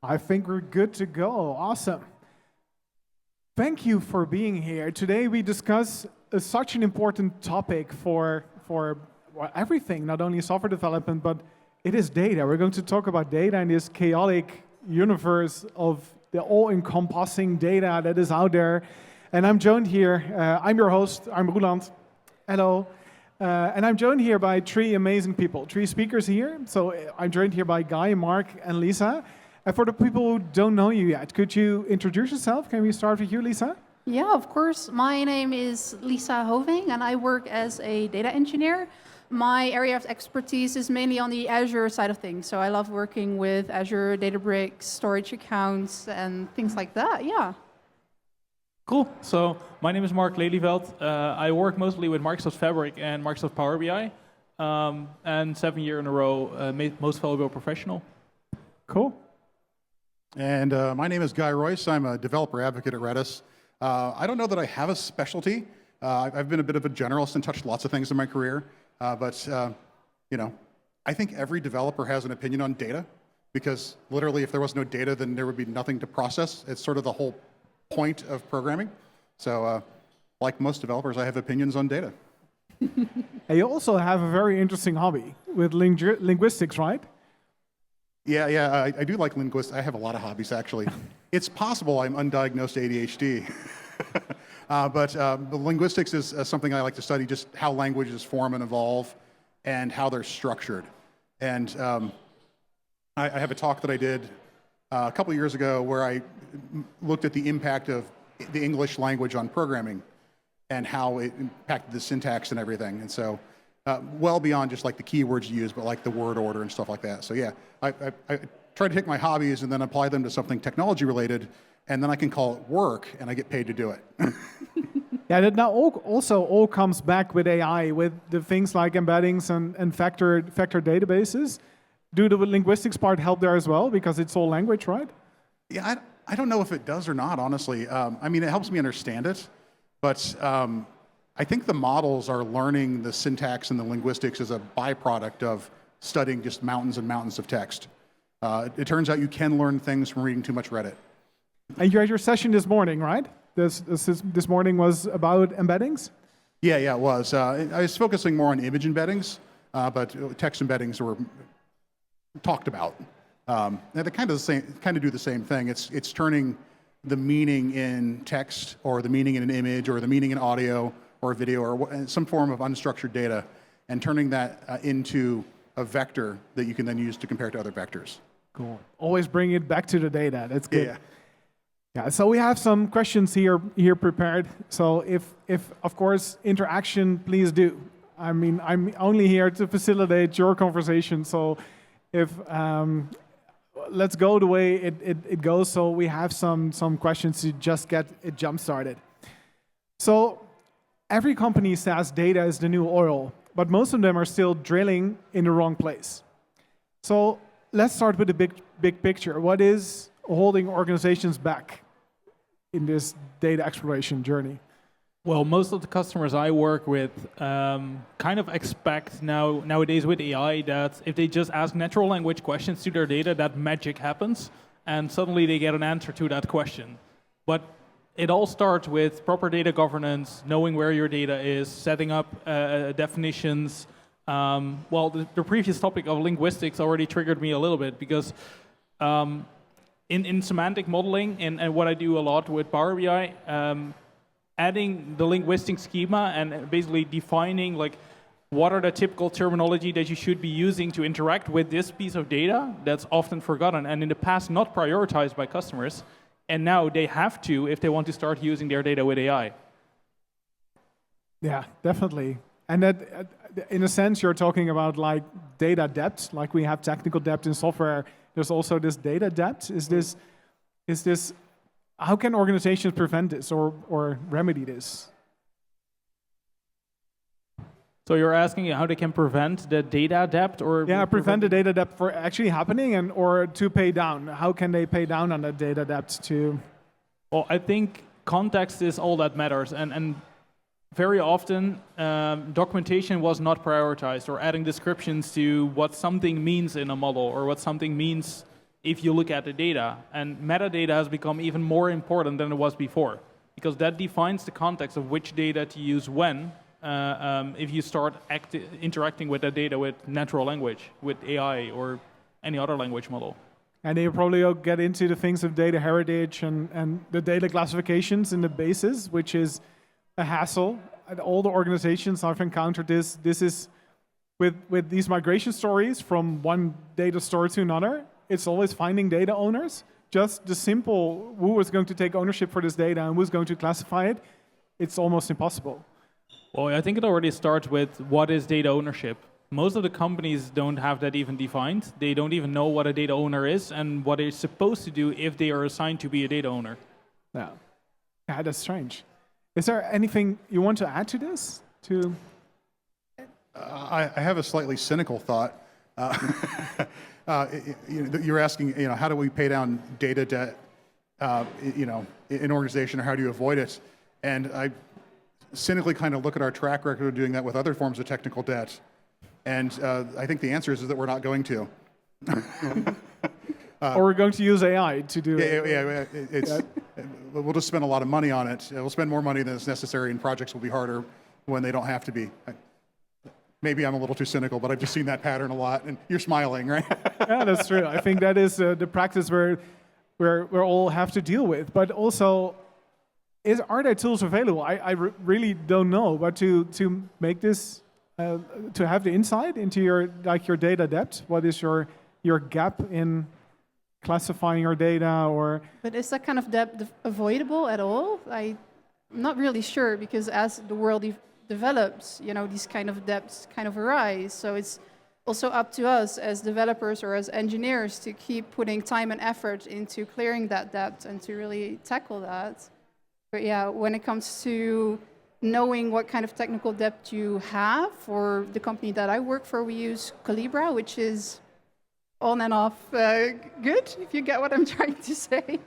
I think we're good to go. Awesome. Thank you for being here. Today we discuss such an important topic for well, everything, not only software development, but it is data. We're going to talk about data in this chaotic universe of the all-encompassing data that is out there. And I'm joined here, I'm your host, I'm Roelant. Hello. And I'm joined here by three amazing people, three speakers here. So I'm joined here by Guy, Mark, and Lisa. And for the people who don't know you yet, could you introduce yourself? Can we start with you, Lisa? Yeah, of course. My name is Lisa Hoving, and I work as a data engineer. My area of expertise is mainly on the Azure side of things. So I love working with Azure Databricks, storage accounts, and things like that. Yeah. Cool. So my name is Marc Lelijveld. I work mostly with Microsoft Fabric and Microsoft Power BI, and 7 years in a row, most valuable professional. Cool. And my name is Guy Royse. I'm a developer advocate at Redis. I don't know that I have a specialty. I've been a bit of a generalist and touched lots of things in my career. But I think every developer has an opinion on data, because literally if there was no data, then there would be nothing to process. It's sort of the whole point of programming. So like most developers, I have opinions on data. And you also have a very interesting hobby with linguistics, right? Yeah, I do like linguistics. I have a lot of hobbies, actually. It's possible I'm undiagnosed ADHD. But the linguistics is something I like to study, just how languages form and evolve and how they're structured. And I have a talk that I did a couple years ago where I looked at the impact of the English language on programming and how it impacted the syntax and everything. And so well beyond just like the keywords you use, but like the word order and stuff like that. So yeah, I try to take my hobbies and then apply them to something technology related, and then I can call it work and I get paid to do it. Yeah, that now also all comes back with AI, with the things like embeddings and vector databases. Do the linguistics part help there as well, because it's all language, right? Yeah, I don't know if it does or not, honestly. I mean, it helps me understand it, but I think the models are learning the syntax and the linguistics as a byproduct of studying just mountains and mountains of text. It turns out you can learn things from reading too much Reddit. And you had your session this morning, right? This morning was about embeddings? Yeah, it was. I was focusing more on image embeddings, but text embeddings were talked about. And they kind of do the same thing. It's turning the meaning in text, or the meaning in an image, or the meaning in audio or video, or some form of unstructured data, and turning that into a vector that you can then use to compare to other vectors. Cool. Always bring it back to the data. That's good. Yeah. So we have some questions here prepared. So if of course interaction, please do. I mean, I'm only here to facilitate your conversation. So if let's go the way it goes. So we have some questions to just get it jump started. So every company says data is the new oil, but most of them are still drilling in the wrong place. So let's start with the big picture. What is holding organizations back in this data exploration journey? Well, most of the customers I work with kind of expect nowadays with AI that if they just ask natural language questions to their data, that magic happens, and suddenly they get an answer to that question. But it all starts with proper data governance, knowing where your data is, setting up definitions. The previous topic of linguistics already triggered me a little bit, because in semantic modeling, and what I do a lot with Power BI, adding the linguistic schema and basically defining like what are the typical terminology that you should be using to interact with this piece of data, that's often forgotten and in the past not prioritized by customers. And now they have to if they want to start using their data with AI. Yeah, definitely. And that, in a sense, you're talking about like data depth, like we have technical depth in software. There's also this data depth. Is this? How can organizations prevent this or remedy this? So you're asking how they can prevent the data depth, or prevent the data depth for actually happening, or to pay down. How can they pay down on that data depth to? Well, I think context is all that matters, and very often documentation was not prioritized, or adding descriptions to what something means in a model, or what something means if you look at the data. And metadata has become even more important than it was before, because that defines the context of which data to use when, if you start interacting with that data with natural language, with AI or any other language model. And they probably will get into the things of data heritage and the data classifications in the bases, which is a hassle. And all the organizations I've encountered this. This is with these migration stories from one data store to another. It's always finding data owners. Just the simple who is going to take ownership for this data and who's going to classify it. It's almost impossible. Well, I think it already starts with what is data ownership. Most of the companies don't have that even defined. They don't even know what a data owner is and what they're supposed to do if they are assigned to be a data owner. Yeah, that's strange. Is there anything you want to add to this? I have a slightly cynical thought. You're asking, how do we pay down data debt, in organization, or how do you avoid it? And I cynically kind of look at our track record of doing that with other forms of technical debt. And I think the answer is that we're not going to. Or we're going to use AI to do it. Yeah, we'll just spend a lot of money on it. We'll spend more money than is necessary, and projects will be harder when they don't have to be. Maybe I'm a little too cynical, but I've just seen that pattern a lot, and you're smiling, right? Yeah, that's true. I think that is the practice we all have to deal with. But also, are there tools available? I really don't know. But to make this, to have the insight into your data depth, what is your gap in classifying your data, or? But is that kind of depth avoidable at all? I'm not really sure, because as the world develops, these kind of depths kind of arise. So it's also up to us as developers or as engineers to keep putting time and effort into clearing that depth and to really tackle that. But yeah, when it comes to knowing what kind of technical depth you have, for the company that I work for, we use Calibra, which is on and off good, if you get what I'm trying to say.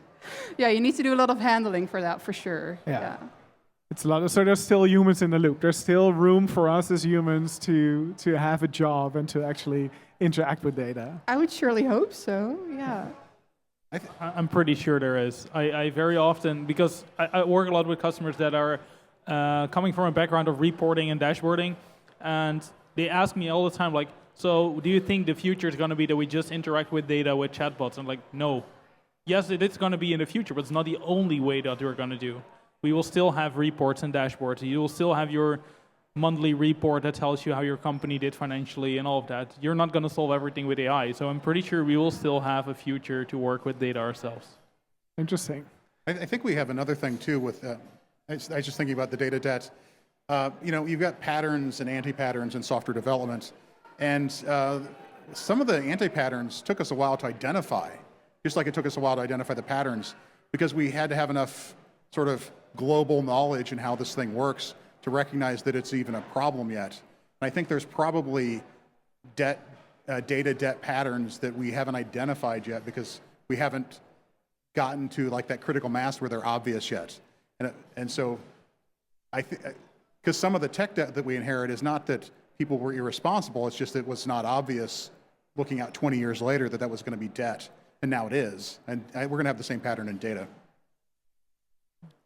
Yeah, you need to do a lot of handling for that, for sure. Yeah. It's a lot. So there's still humans in the loop. There's still room for us as humans to have a job and to actually interact with data. I would surely hope so. Yeah. I'm pretty sure there is. I very often, because I work a lot with customers that are coming from a background of reporting and dashboarding, and they ask me all the time, like, so do you think the future is going to be that we just interact with data with chatbots? I'm like, no. Yes, it is going to be in the future, but it's not the only way that we're going to do. We will still have reports and dashboards. You will still have your monthly report that tells you how your company did financially and all of that. You're not going to solve everything with AI. So I'm pretty sure we will still have a future to work with data ourselves. Interesting. I think we have another thing too with, I was just thinking about the data debt. You've got patterns and anti-patterns in software development. And some of the anti-patterns took us a while to identify, just like it took us a while to identify the patterns, because we had to have enough sort of global knowledge in how this thing works to recognize that it's even a problem yet. And I think there's probably data debt patterns that we haven't identified yet because we haven't gotten to like that critical mass where they're obvious yet. And so I think, because some of the tech debt that we inherit is not that people were irresponsible, it's just that it was not obvious looking out 20 years later that was going to be debt, and now it is. And we're going to have the same pattern in data.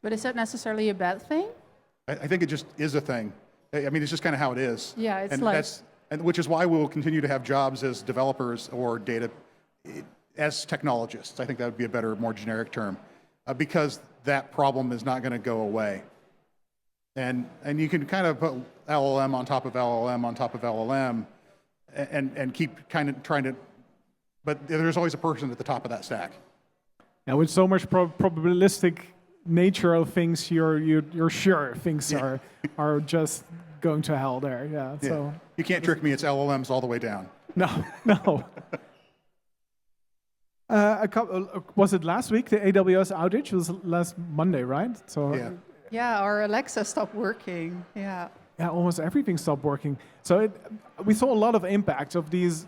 But is that necessarily a bad thing? I think it just is a thing. I mean, it's just kind of how it is. Yeah, it's and which is why we will continue to have jobs as developers or data, as technologists. I think that would be a better, more generic term, because that problem is not going to go away. And you can kind of put LLM on top of LLM on top of LLM, and keep kind of trying to, but there's always a person at the top of that stack. Now, with so much probabilistic nature of things, you're sure things are just going to hell there. Yeah. So you can't trick me. It's LLMs all the way down. No. Was it last week? The AWS outage was last Monday, right? So yeah, our Alexa stopped working. Yeah, almost everything stopped working. So we saw a lot of impact of these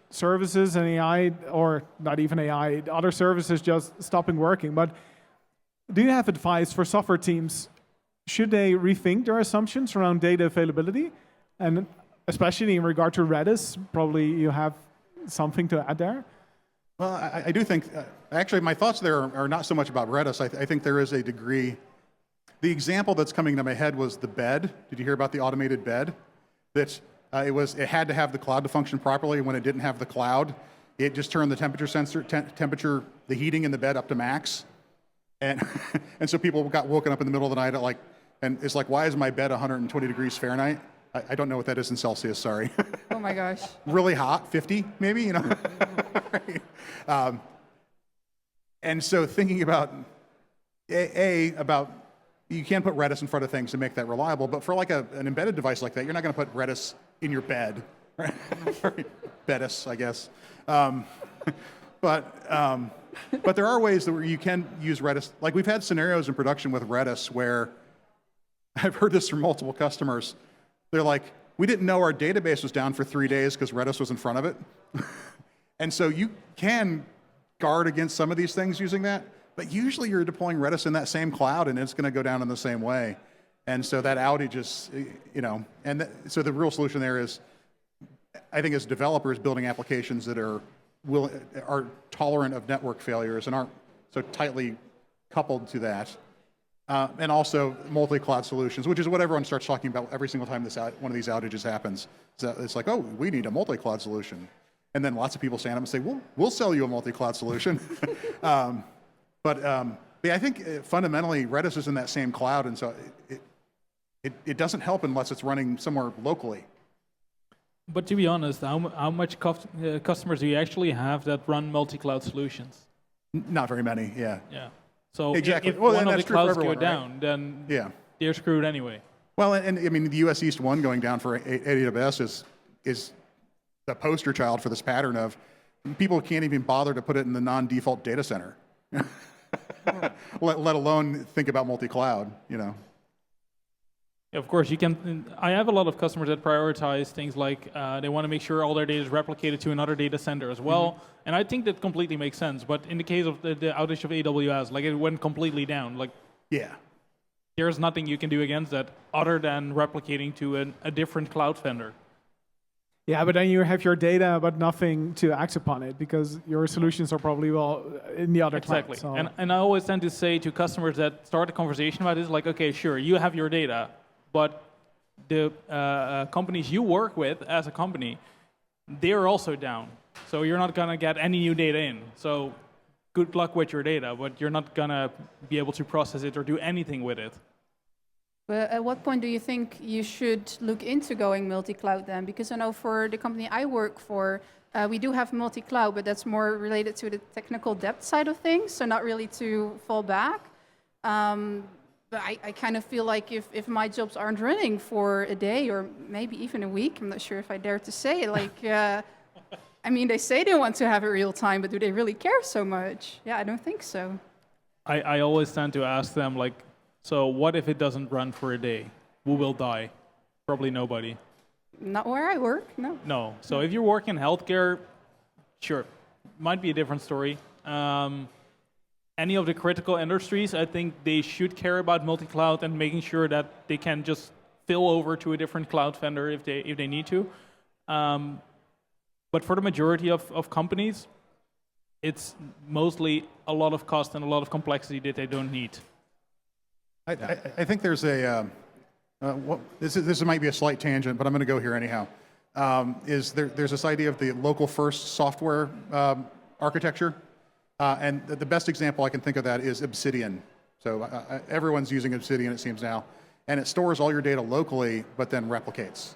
services and AI, or not even AI, other services just stopping working. But do you have advice for software teams? Should they rethink their assumptions around data availability? And especially in regard to Redis, probably you have something to add there? Well, I do think, actually, my thoughts there are not so much about Redis. I think there is a degree. The example that's coming to my head was the bed. Did you hear about the automated bed? That it had to have the cloud to function properly. When it didn't have the cloud, it just turned the temperature sensor, the heating in the bed up to max. And and so people got woken up in the middle of the night and it's like, why is my bed 120 degrees Fahrenheit? I don't know what that is in Celsius, sorry. Oh my gosh. Really hot, 50 maybe, you know? Right. And so thinking about, about you can put Redis in front of things to make that reliable, but for like an embedded device like that, you're not going to put Redis in your bed, right? Bedis, I guess. But there are ways that where you can use Redis. Like we've had scenarios in production with Redis where I've heard this from multiple customers. They're like, we didn't know our database was down for 3 days because Redis was in front of it. And so you can guard against some of these things using that, but usually you're deploying Redis in that same cloud and it's going to go down in the same way. And so that outage is, you know, so the real solution there is, I think as developers building applications that are tolerant of network failures and aren't so tightly coupled to that. And also multi-cloud solutions, which is what everyone starts talking about every single time one of these outages happens. So it's like, oh, we need a multi-cloud solution. And then lots of people stand up and say, we'll sell you a multi-cloud solution. But I think fundamentally Redis is in that same cloud, and so it doesn't help unless it's running somewhere locally. But to be honest, how much customers do you actually have that run multi-cloud solutions? Not very many, yeah. Yeah. So exactly. if well, one of the clouds everyone, go down, right? then yeah, they're screwed anyway. Well, and I mean, the US East 1 going down for AWS is the poster child for this pattern of people can't even bother to put it in the non-default data center, let alone think about multi-cloud, you know. Of course, you can. I have a lot of customers that prioritize things like they want to make sure all their data is replicated to another data center as well, and I think that completely makes sense. But in the case of the outage of AWS, like it went completely down. Like, yeah, there's nothing you can do against that other than replicating to a different cloud vendor. Yeah, but then you have your data, but nothing to act upon it because your solutions are probably in the other cloud. Exactly. So. And I always tend to say to customers that start a conversation about this, like, okay, sure, you have your data, but the companies you work with as a company, they're also down. So you're not going to get any new data in. So good luck with your data, but you're not going to be able to process it or do anything with it. But at what point do you think you should look into going multi-cloud then? Because I know for the company I work for, we do have multi-cloud, but that's more related to the technical depth side of things, so not really to fall back. But I kind of feel like if my jobs aren't running for a day or maybe even a week, I'm not sure if I dare to say it, like, I mean, they say they want to have it real time, but do they really care so much? Yeah, I don't think so. I always tend to ask them, like, so what if it doesn't run for a day? Who will die? Probably nobody. Not where I work, no. No. So if you work in healthcare, sure, might be a different story. Any of the critical industries, I think they should care about multi-cloud and making sure that they can just fill over to a different cloud vendor if they need to. But for the majority of companies, it's mostly a lot of cost and a lot of complexity that they don't need. I think there's this might be a slight tangent, but I'm going to go here anyhow. There's this idea of the local first software architecture, and the best example I can think of that is Obsidian. So everyone's using Obsidian, it seems now, and it stores all your data locally, but then replicates.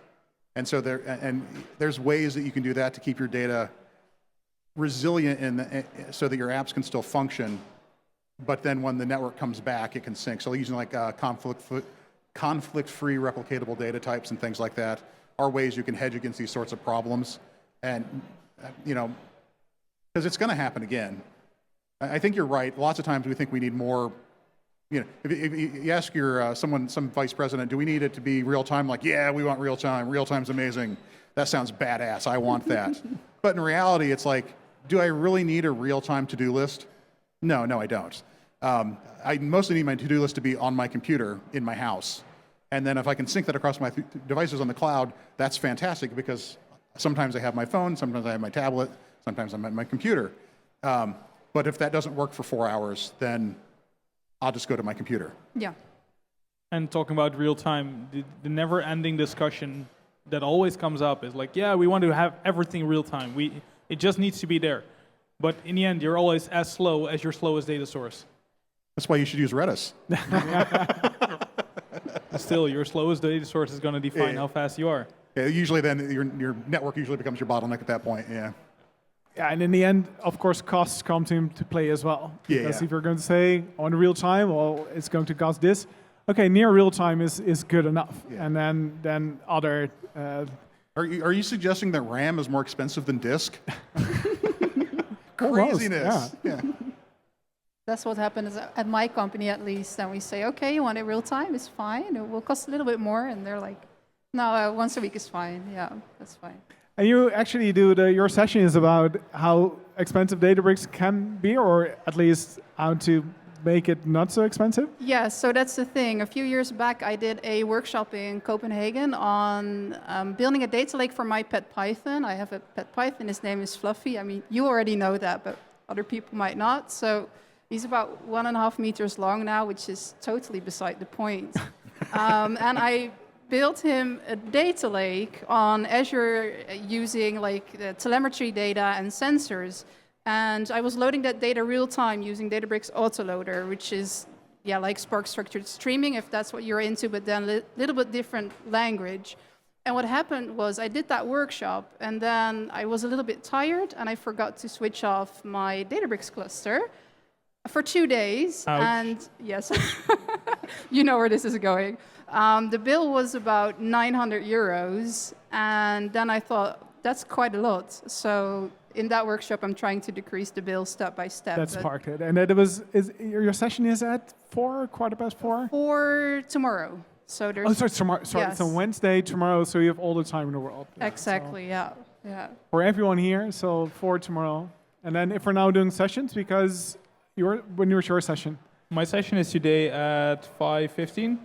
And so there's ways that you can do that to keep your data resilient so that your apps can still function. But then when the network comes back, it can sync. So using like conflict-free replicatable data types and things like that are ways you can hedge against these sorts of problems. And, you know, because it's going to happen again. I think you're right. Lots of times we think we need more, you know, if you ask some vice president, do we need it to be real time? Like, yeah, we want real time. Real time's amazing. That sounds badass. I want that. But in reality, it's like, do I really need a real time to-do list? No, I don't. I mostly need my to-do list to be on my computer in my house. And then if I can sync that across my devices on the cloud, that's fantastic because sometimes I have my phone, sometimes I have my tablet, sometimes I'm at my computer. But if that doesn't work for 4 hours, then I'll just go to my computer. Yeah. And talking about real time, the never-ending discussion that always comes up is like, yeah, we want to have everything real time. It just needs to be there. But in the end, you're always as slow as your slowest data source. That's why you should use Redis. Still, your slowest data source is going to define how fast you are. Yeah, usually then your network usually becomes your bottleneck at that point, yeah. Yeah, and in the end, of course, costs come to play as well. Because if you're going to say on real time, well, it's going to cost this. Okay, near real time is good enough, and then other. Are you suggesting that RAM is more expensive than disk? Craziness. Yeah. That's what happens at my company, at least. And we say, okay, you want it real time? It's fine. It will cost a little bit more, and they're like, no, once a week is fine. Yeah, that's fine. And you actually do your session is about how expensive Databricks can be, or at least how to make it not so expensive? Yeah, so that's the thing. A few years back, I did a workshop in Copenhagen on building a data lake for my pet python. I have a pet python. His name is Fluffy. I mean, you already know that, but other people might not. So he's about 1.5 meters long now, which is totally beside the point. And I built him a data lake on Azure using like the telemetry data and sensors. And I was loading that data real time using Databricks Autoloader, which is like Spark structured streaming, if that's what you're into, but then a little bit different language. And what happened was I did that workshop, and then I was a little bit tired, and I forgot to switch off my Databricks cluster for 2 days. Ouch. And yes, you know where this is going. The bill was about 900 euros, and then I thought, that's quite a lot. So in that workshop, I'm trying to decrease the bill step by step. That's part it. And your session is at 4, 4:15? For tomorrow. So there's. Sorry, tomorrow. Sorry, Yes. it's on Wednesday, tomorrow, so you have all the time in the world. Exactly, So yeah. for everyone here, so 4 tomorrow. And then if we're now doing sessions, because when was your session? My session is today at 5:15.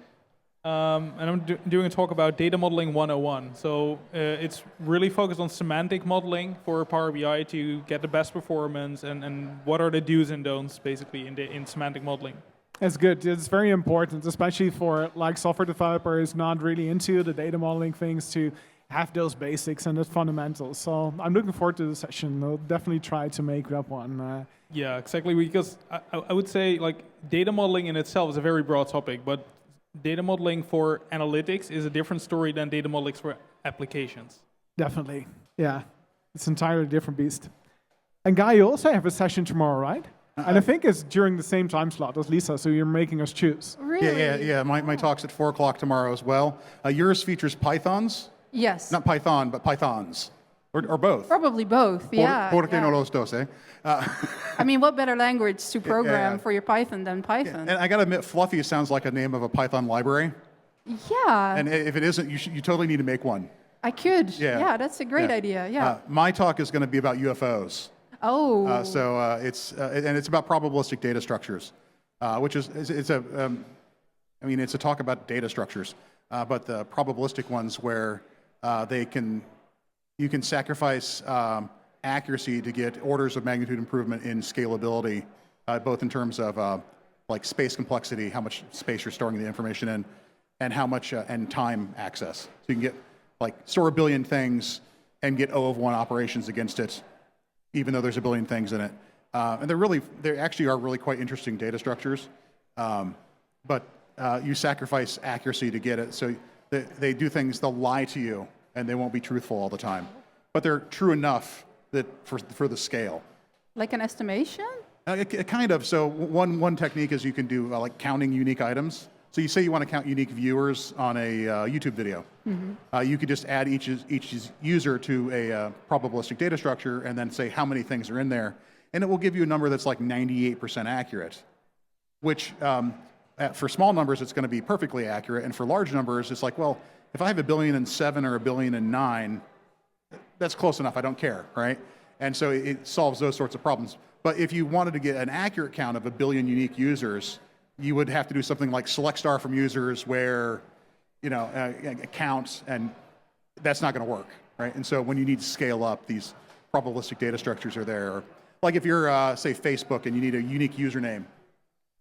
And I'm doing a talk about data modeling 101. So it's really focused on semantic modeling for Power BI to get the best performance, and what are the do's and don'ts basically in semantic modeling. It's good. It's very important, especially for like software developers not really into the data modeling things, to have those basics and the fundamentals. So I'm looking forward to the session. I'll definitely try to make that one. Yeah, exactly. Because I would say like data modeling in itself is a very broad topic, but data modeling for analytics is a different story than data modeling for applications. Definitely. Yeah. It's an entirely different beast. And Guy, you also have a session tomorrow, right? And I think it's during the same time slot as Lisa, so you're making us choose. Really? Yeah. My talk's at 4 o'clock tomorrow as well. Yours features Pythons? Yes. Not Python, but Pythons. Or both. Probably both, yeah. Por qué no los dos, eh? I mean, what better language to program for your Python than Python? And I got to admit, Fluffy sounds like a name of a Python library. Yeah. And if it isn't, you totally need to make one. I could. Yeah. Yeah, that's a great idea. Yeah. My talk is going to be about UFOs. Oh. So it's about probabilistic data structures, which it's a talk about data structures, but the probabilistic ones where you can sacrifice accuracy to get orders of magnitude improvement in scalability, both in terms of like space complexity, how much space you're storing the information in, and how much and time access. So you can get store 1 billion things and get O of 1 operations against it, even though there's 1 billion things in it. And they actually are really quite interesting data structures, but you sacrifice accuracy to get it. So they do things, they'll lie to you, and they won't be truthful all the time. But they're true enough that for the scale. Like an estimation? Kind of. So one technique is you can do like counting unique items. So you say you want to count unique viewers on a YouTube video. Mm-hmm. You could just add each user to a probabilistic data structure and then say how many things are in there. And it will give you a number that's like 98% accurate, which for small numbers, it's going to be perfectly accurate. And for large numbers, it's like, well, if I have 1,000,007,000 or 1,000,009,000, that's close enough. I don't care, right? And so it solves those sorts of problems. But if you wanted to get an accurate count of 1 billion unique users, you would have to do something like select star from users where, count, and that's not going to work, right? And so when you need to scale up, these probabilistic data structures are there. Like if you're, say, Facebook and you need a unique username.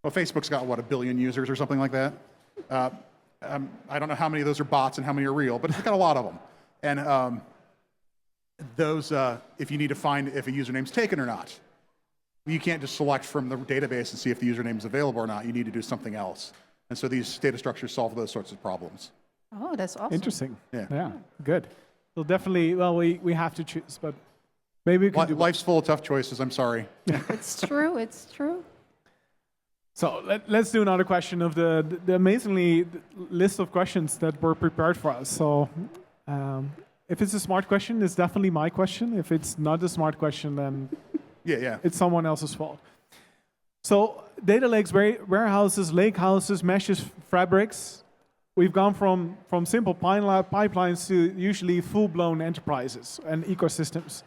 Well, Facebook's got, what, 1 billion users or something like that? I don't know how many of those are bots and how many are real, but it's got a lot of them. And those, if you need to find if a username's taken or not, you can't just select from the database and see if the username is available or not. You need to do something else. And so these data structures solve those sorts of problems. Oh, that's awesome. Interesting. Yeah. Good. So definitely, well, we have to choose, but maybe we can do Life's full of tough choices, I'm sorry. It's true. It's true. So let's do another question of the amazingly list of questions that were prepared for us. So if it's a smart question, it's definitely my question. If it's not a smart question, then Yeah. it's someone else's fault. So data lakes, warehouses, lake houses, meshes, fabrics. We've gone from simple pipelines to usually full-blown enterprises and ecosystems.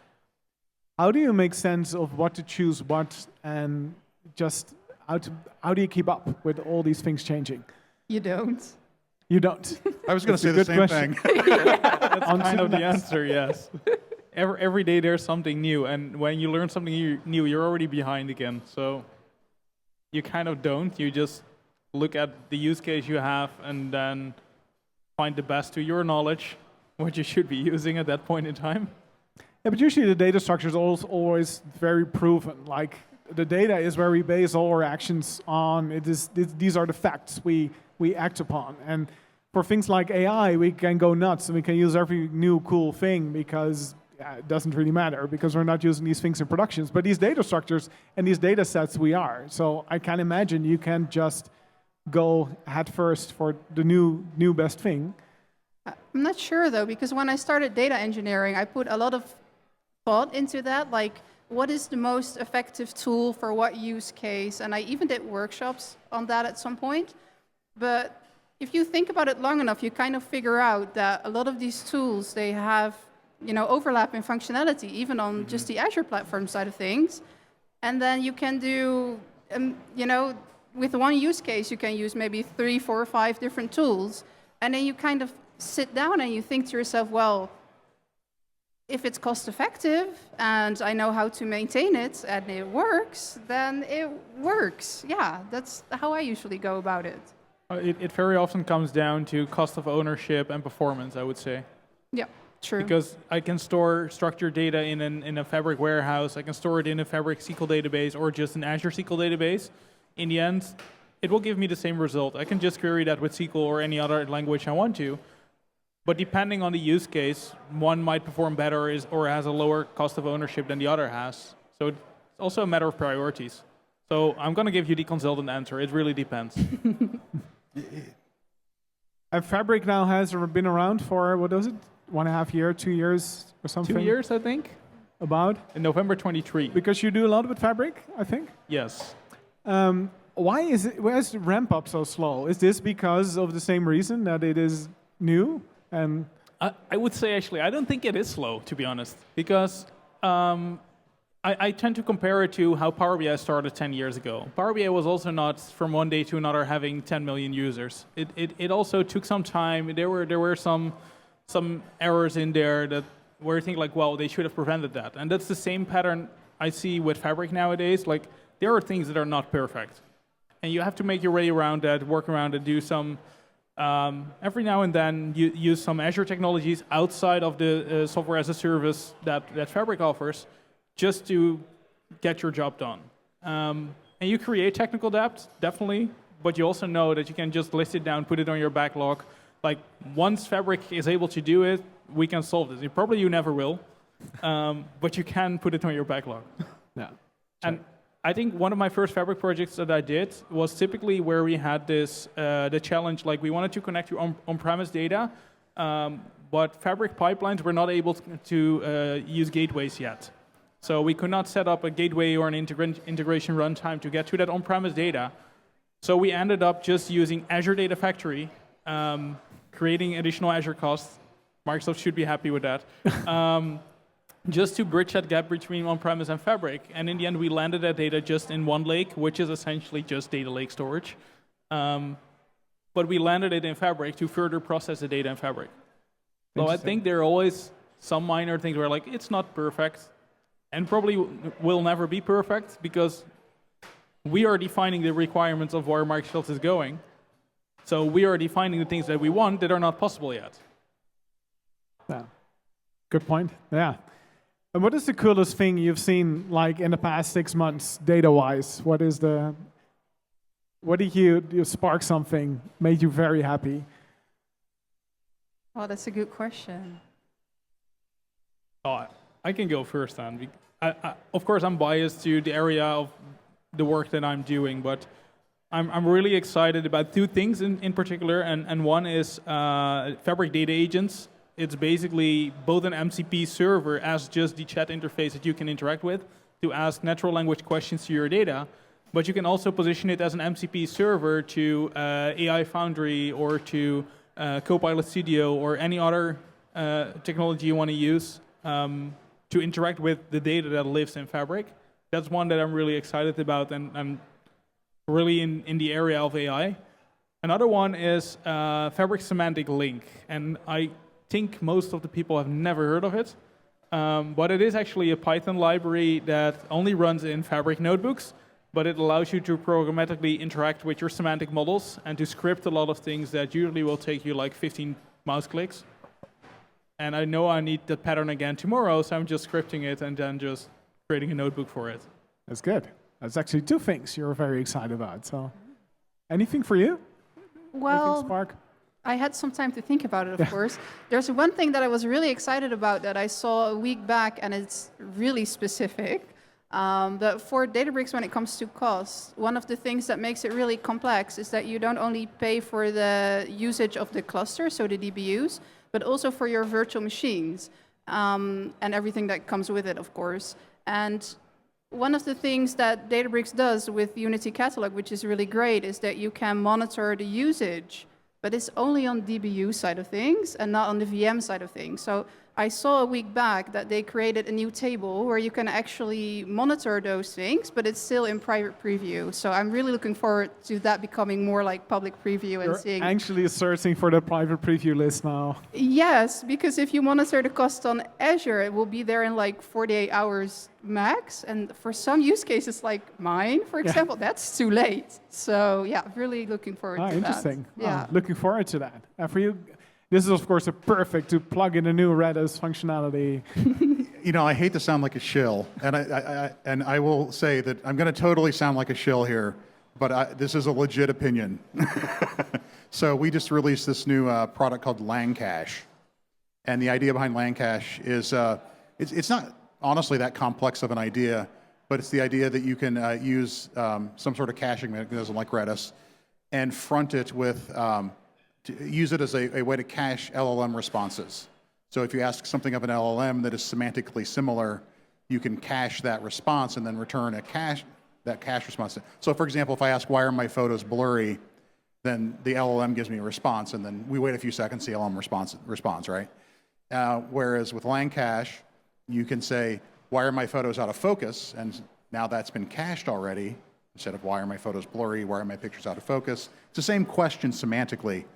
How do you make sense of what to choose, what, and just how do you keep up with all these things changing? You don't. You don't. I was going to say the good same question. thing. That's On kind to of the the next. answer, yes. Every day there's something new, and when you learn something new, you're already behind again. So you kind of don't. You just look at the use case you have and then find the best to your knowledge, what you should be using at that point in time. Yeah, but usually the data structure is always very proven. Like the data is where we base all our actions on. These are the facts we act upon. And for things like AI, we can go nuts and we can use every new cool thing because it doesn't really matter because we're not using these things in productions. But these data structures and these data sets we are. So I can imagine you can just go head first for the new best thing. I'm not sure though, because when I started data engineering, I put a lot of thought into that, like what is the most effective tool for what use case, and I even did workshops on that at some point. But if you think about it long enough, you kind of figure out that a lot of these tools, they have, overlapping functionality, even on just the Azure platform side of things. And then you can do, with one use case, you can use maybe 3, 4, or 5 different tools. And then you kind of sit down and you think to yourself, well, if it's cost effective and I know how to maintain it and it works, then it works. Yeah, that's how I usually go about it. It very often comes down to cost of ownership and performance, I would say. Yeah, true. Because I can store structured data in a Fabric warehouse, I can store it in a Fabric SQL database or just an Azure SQL database. In the end, it will give me the same result. I can just query that with SQL or any other language I want to. But depending on the use case, one might perform better or has a lower cost of ownership than the other has. So it's also a matter of priorities. So I'm going to give you the consultant answer. It really depends. And Fabric now has been around for, what was it, 1.5 years, 2 years or something? 2 years, I think. About? In November 23. Because you do a lot with Fabric, I think? Yes. Why is the ramp up so slow? Is this because of the same reason that it is new? And I would say, actually, I don't think it is slow, to be honest, because I tend to compare it to how Power BI started 10 years ago. Power BI was also not from one day to another having 10 million users. It also took some time. There were some errors in there that where you think like, well, they should have prevented that. And that's the same pattern I see with Fabric nowadays. Like there are things that are not perfect, and you have to make your way around that, work around it, do some. Every now and then, you use some Azure technologies outside of the software as a service that Fabric offers, just to get your job done. And you create technical debt, definitely, but you also know that you can just list it down, put it on your backlog. Like once Fabric is able to do it, we can solve this. Probably you never will, but you can put it on your backlog. yeah. And I think one of my first Fabric projects that I did was typically where we had this the challenge, like we wanted to connect to on-premise data, but Fabric pipelines were not able to use gateways yet. So we could not set up a gateway or an integration runtime to get to that on-premise data. So we ended up just using Azure Data Factory, creating additional Azure costs. Microsoft should be happy with that. Just to bridge that gap between on-premise and Fabric. And in the end, we landed that data just in one lake, which is essentially just data lake storage. But we landed it in Fabric to further process the data in Fabric. So I think there are always some minor things where like, it's not perfect, and probably will never be perfect because we are defining the requirements of where Microsoft is going. So we are defining the things that we want that are not possible yet. Yeah. Good point. Yeah. And what is the coolest thing you've seen like in the past 6 months, data-wise? What did you spark something, made you very happy? Oh, that's a good question. Oh, I can go first then. Of course, I'm biased to the area of the work that I'm doing, but I'm really excited about two things in particular, and one is Fabric Data Agents. It's basically both an MCP server as just the chat interface that you can interact with to ask natural language questions to your data, but you can also position it as an MCP server to AI Foundry or to Copilot Studio or any other technology you want to use to interact with the data that lives in Fabric. That's one that I'm really excited about and really in the area of AI. Another one is Fabric Semantic Link, and I think most of the people have never heard of it, but it is actually a Python library that only runs in Fabric notebooks, but it allows you to programmatically interact with your semantic models and to script a lot of things that usually will take you like 15 mouse clicks. And I know I need that pattern again tomorrow, so I'm just scripting it and then just creating a notebook for it. That's good. That's actually two things you're very excited about. So, anything for you? Well, Anything, Spark? I had some time to think about it, of course. There's one thing that I was really excited about that I saw a week back, and it's really specific. That for Databricks, when it comes to cost, one of the things that makes it really complex is that you don't only pay for the usage of the cluster, so the DBUs, but also for your virtual machines and everything that comes with it, of course. And one of the things that Databricks does with Unity Catalog, which is really great, is that you can monitor the usage, but it's only on DBU side of things and not on the VM side of things. So I saw a week back that they created a new table where you can actually monitor those things, but it's still in private preview. So I'm really looking forward to that becoming more like public preview and You're seeing. actually searching for the private preview list now. Yes, because if you monitor the cost on Azure, it will be there in like 48 hours max. And for some use cases like mine, for example, that's too late. So yeah, really looking forward to Interesting. that. Yeah. Looking forward to that. And for you, this is of course a perfect to plug in a new Redis functionality. You know, I hate to sound like a shill, and I will say that I'm going to totally sound like a shill here, but this is a legit opinion. So we just released this new product called Langcache, and the idea behind Langcache is it's not honestly that complex of an idea, but it's the idea that you can use some sort of caching mechanism like Redis and front it with to use it as a way to cache LLM responses. So if you ask something of an LLM that is semantically similar, you can cache that response and then return that cache response. So for example, if I ask, why are my photos blurry, then the LLM gives me a response, and then we wait a few seconds, the LLM responds, right? Whereas with Langcache, you can say, why are my photos out of focus? And now that's been cached already. Instead of why are my photos blurry, why are my pictures out of focus? It's the same question semantically,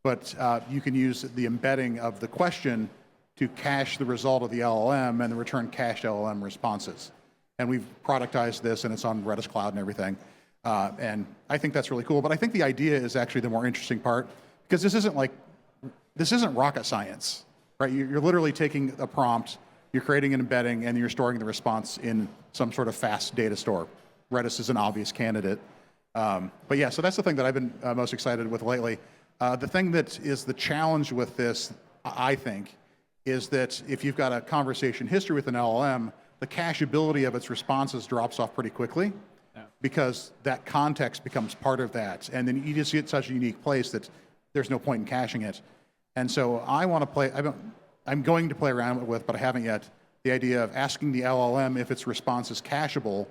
but you can use the embedding of the question to cache the result of the LLM and then return cached LLM responses. And we've productized this, and it's on Redis Cloud and everything. And I think that's really cool. But I think the idea is actually the more interesting part, because this isn't rocket science, right? You're literally taking a prompt, you're creating an embedding, and you're storing the response in some sort of fast data store. Redis is an obvious candidate. But yeah, so that's the thing that I've been most excited with lately. The thing that is the challenge with this, I think, is that if you've got a conversation history with an LLM, the cacheability of its responses drops off pretty quickly because that context becomes part of that. And then you just get such a unique place that there's no point in caching it. And so I want to play, I'm going to play around with, but I haven't yet, the idea of asking the LLM if its response is cacheable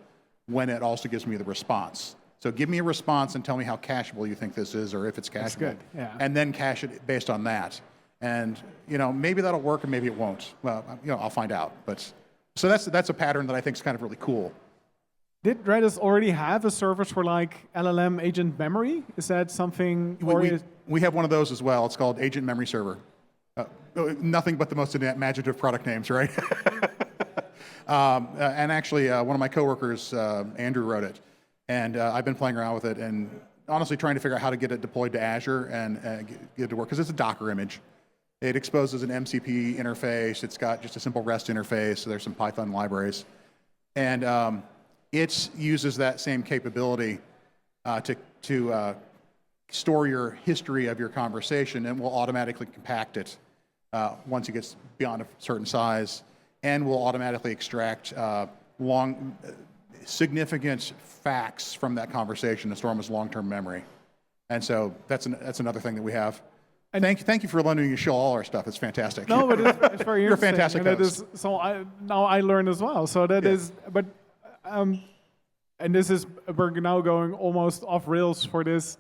when it also gives me the response. So give me a response and tell me how cacheable you think this is, or if it's cacheable. That's good, yeah. And then cache it based on that. And maybe that'll work, and maybe it won't. Well, I'll find out. But so that's a pattern that I think is kind of really cool. Did Redis already have a service for like LLM agent memory? Is that something? We have one of those as well. It's called Agent Memory Server. Nothing but the most imaginative product names, right? And actually, one of my coworkers, Andrew, wrote it. And I've been playing around with it and honestly trying to figure out how to get it deployed to Azure and get it to work, because it's a Docker image. It exposes an MCP interface. It's got just a simple REST interface. So there's some Python libraries. And it uses that same capability to store your history of your conversation, and will automatically compact it once it gets beyond a certain size, and will automatically extract significant facts from that conversation and store them as long-term memory. And so that's another thing that we have. And thank you for letting me show all our stuff. It's fantastic. No, but it's very You're a interesting. fantastic and host. Now I learned as well. So that is, but and this is, we're now going almost off rails for this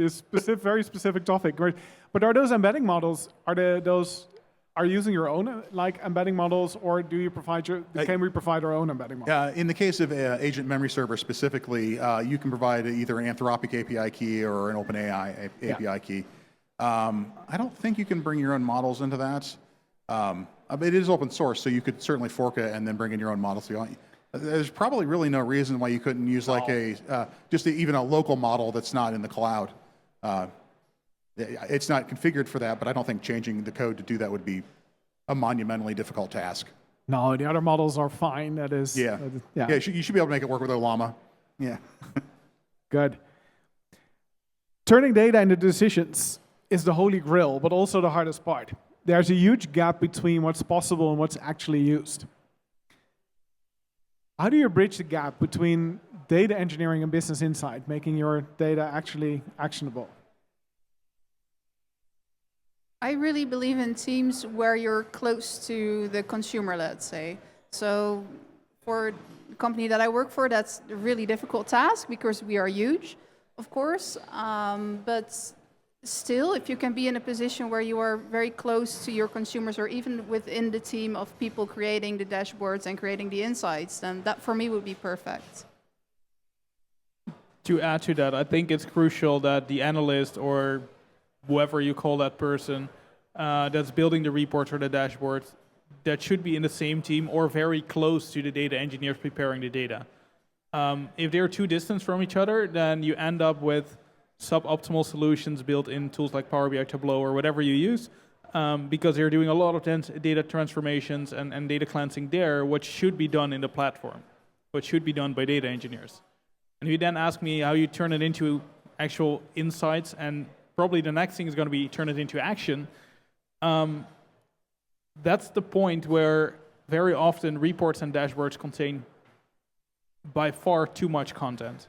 specific, very specific topic. Right? But are those embedding models? Are you using your own embedding models, or do you provide can we provide our own embedding models? In the case of Agent Memory Server specifically, you can provide either an Anthropic API key or an OpenAI API key. I don't think you can bring your own models into that. It is open source, so you could certainly fork it and then bring in your own models. There's probably really no reason why you couldn't use even a local model that's not in the cloud. It's not configured for that, but I don't think changing the code to do that would be a monumentally difficult task. No, the other models are fine. That is. Yeah. You should be able to make it work with Olama. Yeah. Good. Turning data into decisions is the holy grail, but also the hardest part. There's a huge gap between what's possible and what's actually used. How do you bridge the gap between data engineering and business insight, making your data actually actionable? I really believe in teams where you're close to the consumer, let's say. So for the company that I work for, that's a really difficult task because we are huge, of course. But still, if you can be in a position where you are very close to your consumers, or even within the team of people creating the dashboards and creating the insights, then that for me would be perfect. To add to that, I think it's crucial that the analyst or whoever you call that person that's building the reports or the dashboards, that should be in the same team or very close to the data engineers preparing the data. If they're too distant from each other, then you end up with suboptimal solutions built in tools like Power BI, Tableau, or whatever you use, because they're doing a lot of data transformations and data cleansing there, what should be done in the platform, what should be done by data engineers. And if you then ask me how you turn it into actual insights, and probably the next thing is going to be turn it into action, that's the point where very often reports and dashboards contain by far too much content.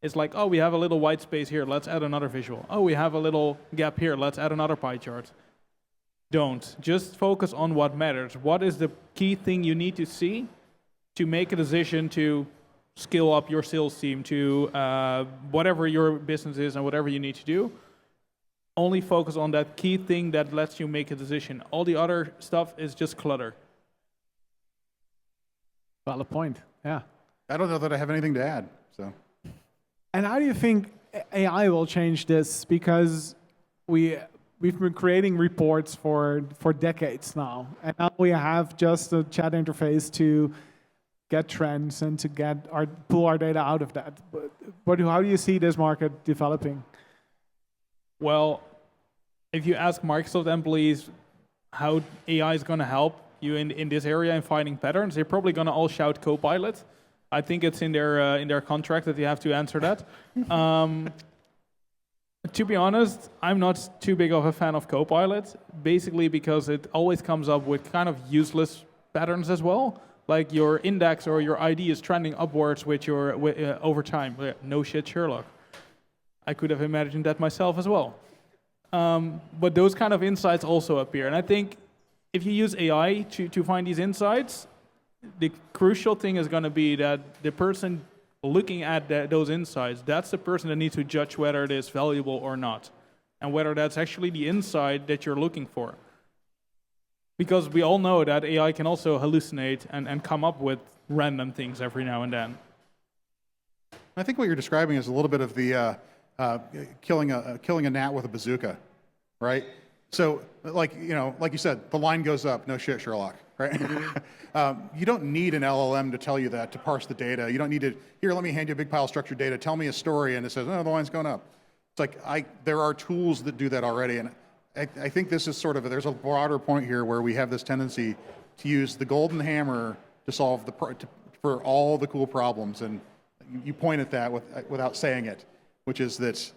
It's like, oh, we have a little white space here, let's add another visual. Oh, we have a little gap here, let's add another pie chart. Don't. Just focus on what matters. What is the key thing you need to see to make a decision to scale up your sales team, to whatever your business is and whatever you need to do? Only focus on that key thing that lets you make a decision. All the other stuff is just clutter. Valid point, yeah. I don't know that I have anything to add. So. And how do you think AI will change this? Because we've been creating reports for decades now, and now we have just a chat interface to get trends and to pull our data out of that. But how do you see this market developing? Well, if you ask Microsoft employees how AI is going to help you in this area in finding patterns, they're probably going to all shout Copilot. I think it's in their contract that you have to answer that. To be honest, I'm not too big of a fan of Copilot, basically because it always comes up with kind of useless patterns as well. Like your index or your ID is trending upwards with your over time. No shit, Sherlock. I could have imagined that myself as well. But those kind of insights also appear. And I think if you use AI to find these insights, the crucial thing is going to be that the person looking at those insights, that's the person that needs to judge whether it is valuable or not, and whether that's actually the insight that you're looking for. Because we all know that AI can also hallucinate and come up with random things every now and then. I think what you're describing is a little bit of the killing a gnat with a bazooka, right? So, like you said, the line goes up. No shit, Sherlock, right? You don't need an LLM to tell you that, to parse the data. You don't need to, here, let me hand you a big pile of structured data, tell me a story, and it says, oh, the line's going up. It's like, there are tools that do that already, and I think this is sort of, there's a broader point here where we have this tendency to use the golden hammer to solve for all the cool problems, and you point at that without saying it, which is that,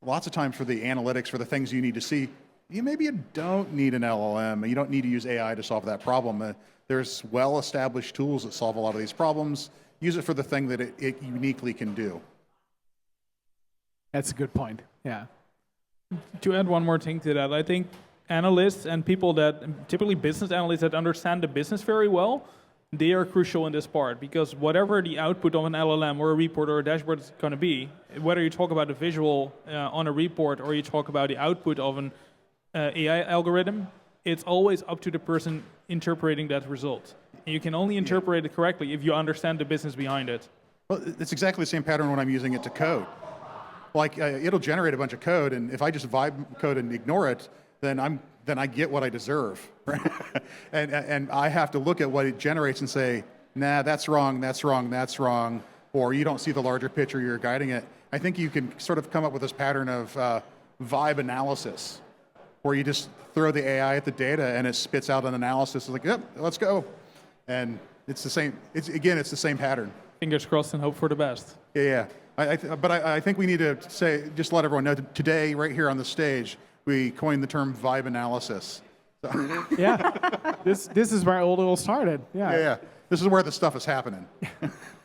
lots of times for the analytics, for the things you need to see, maybe you don't need an LLM, you don't need to use AI to solve that problem. There's well-established tools that solve a lot of these problems. Use it for the thing that it uniquely can do. That's a good point, yeah. To add one more thing to that, I think analysts and people that, typically business analysts that understand the business very well, they are crucial in this part, because whatever the output of an LLM or a report or a dashboard is going to be, whether you talk about a visual on a report or you talk about the output of an AI algorithm, it's always up to the person interpreting that result. And you can only interpret it correctly if you understand the business behind it. Well, it's exactly the same pattern when I'm using it to code. Like, it'll generate a bunch of code, and if I just vibe code and ignore it, then I get what I deserve, right? and I have to look at what it generates and say, nah, that's wrong, that's wrong, that's wrong, or you don't see the larger picture, you're guiding it. I think you can sort of come up with this pattern of vibe analysis, where you just throw the AI at the data and it spits out an analysis. It's like, yep, let's go. And it's the same, it's the same pattern. Fingers crossed and hope for the best. Yeah. But I think we need to say, just let everyone know, today, right here on the stage, we coined the term vibe analysis. So. Yeah, this is where it all started. Yeah. This is where the stuff is happening.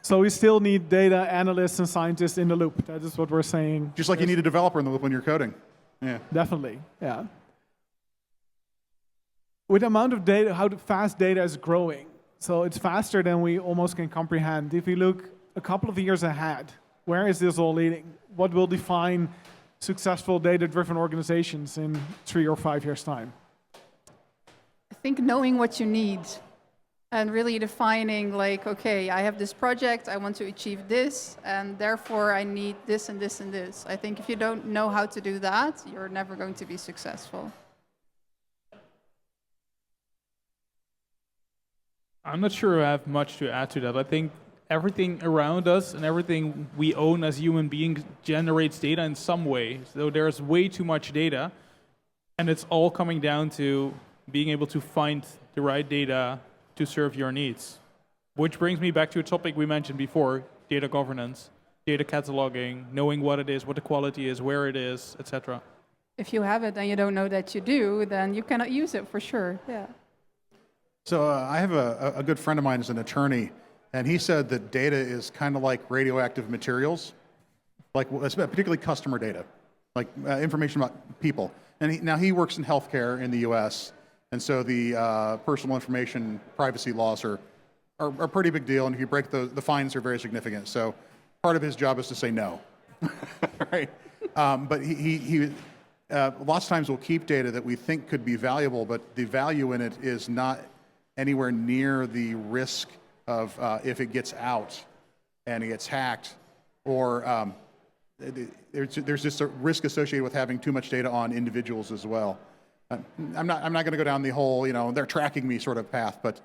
So we still need data analysts and scientists in the loop. That is what we're saying. Just like you need a developer in the loop when you're coding. Yeah. Definitely, yeah. With the amount of data, how fast data is growing, so it's faster than we almost can comprehend. If we look a couple of years ahead, where is this all leading? What will define successful data-driven organizations in 3 or 5 years' time? I think knowing what you need and really defining, like, okay, I have this project, I want to achieve this, and therefore I need this and this and this. I think if you don't know how to do that, you're never going to be successful. I'm not sure I have much to add to that. I think everything around us and everything we own as human beings generates data in some way. So there's way too much data, and it's all coming down to being able to find the right data to serve your needs. Which brings me back to a topic we mentioned before, data governance, data cataloging, knowing what it is, what the quality is, where it is, etc. If you have it and you don't know that you do, then you cannot use it for sure, yeah. So I have a good friend of mine who's an attorney, and he said that data is kind of like radioactive materials, like particularly customer data, like information about people. And now he works in healthcare in the U.S., and so the personal information privacy laws are a pretty big deal, and if you break the fines are very significant. So part of his job is to say no, right? But he lots of times will keep data that we think could be valuable, but the value in it is not anywhere near the risk of if it gets out and it gets hacked, or there's just a risk associated with having too much data on individuals as well. I'm not going to go down the whole, they're tracking me sort of path, but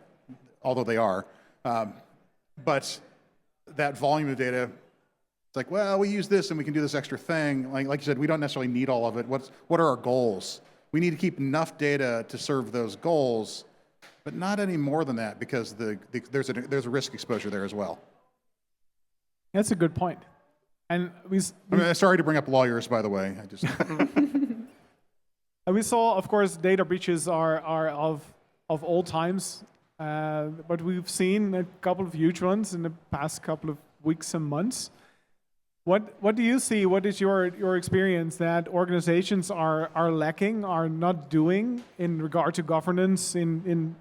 although they are, but that volume of data, it's like, well, we use this and we can do this extra thing. Like you said, we don't necessarily need all of it. What are our goals? We need to keep enough data to serve those goals, but not any more than that, because there's a risk exposure there as well. That's a good point. And sorry to bring up lawyers, by the way. And we saw, of course, data breaches are of all times, but we've seen a couple of huge ones in the past couple of weeks and months. What do you see? What is your experience that organizations are lacking, are not doing in regard to governance, in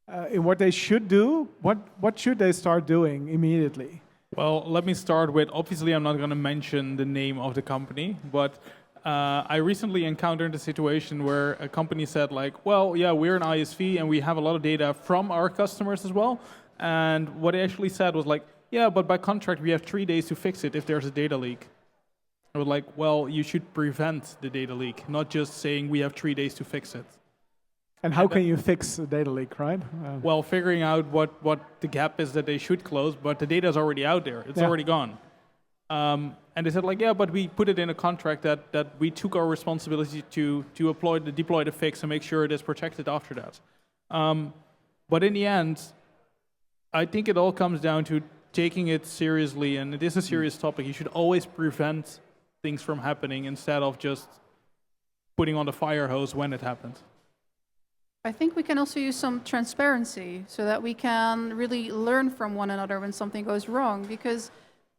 what they should do? What should they start doing immediately? Well, let me start with, obviously I'm not going to mention the name of the company, but I recently encountered a situation where a company said like, well, yeah, we're an ISV and we have a lot of data from our customers as well. And what they actually said was like, yeah, but by contract we have 3 days to fix it if there's a data leak. I was like, well, you should prevent the data leak, not just saying we have 3 days to fix it. And how can you fix a data leak, right? Well, figuring out what the gap is that they should close, but the data is already out there. It's already gone. And they said, like, yeah, but we put it in a contract that we took our responsibility to deploy the fix and make sure it is protected after that. But in the end, I think it all comes down to taking it seriously, and it is a serious topic. You should always prevent things from happening instead of just putting on the fire hose when it happens. I think we can also use some transparency so that we can really learn from one another when something goes wrong. Because,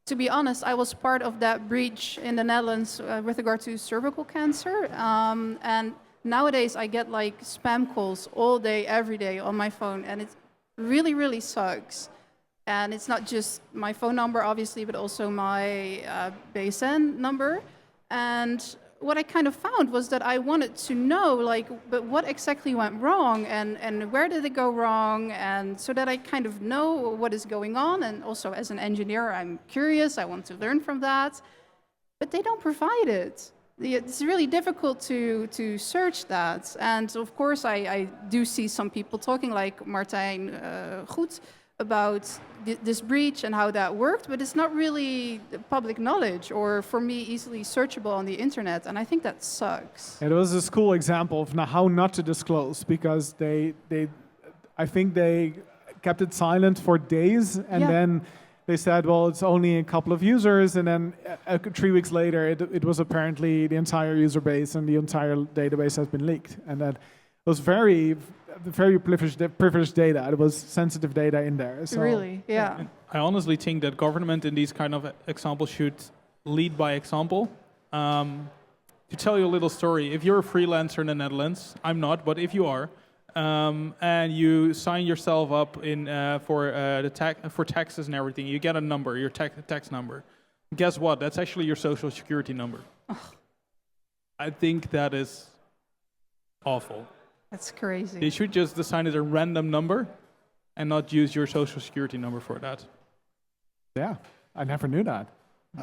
to be honest, I was part of that breach in the Netherlands with regard to cervical cancer. And nowadays I get like spam calls all day, every day on my phone, and it really, really sucks. And it's not just my phone number, obviously, but also my BSN number. And what I kind of found was that I wanted to know, like, but what exactly went wrong, and where did it go wrong, and so that I kind of know what is going on. And also, as an engineer, I'm curious. I want to learn from that, but they don't provide it. It's really difficult to search that. And of course, I do see some people talking, like Martijn Goed, about this breach and how that worked, but it's not really public knowledge or for me easily searchable on the internet, and I think that sucks. It was a cool example of how not to disclose, because I think they kept it silent for days, and then they said, well, it's only a couple of users, and then 3 weeks later it was apparently the entire user base and the entire database has been leaked, and that was very privileged data. It was sensitive data in there. So, really, yeah. I honestly think that government in these kind of examples should lead by example. To tell you a little story, if you're a freelancer in the Netherlands, I'm not, but if you are, and you sign yourself up for taxes and everything, you get a number, your tax number. Guess what? That's actually your social security number. I think that is awful. That's crazy. They should just assign it a random number and not use your social security number for that. Yeah, I never knew that.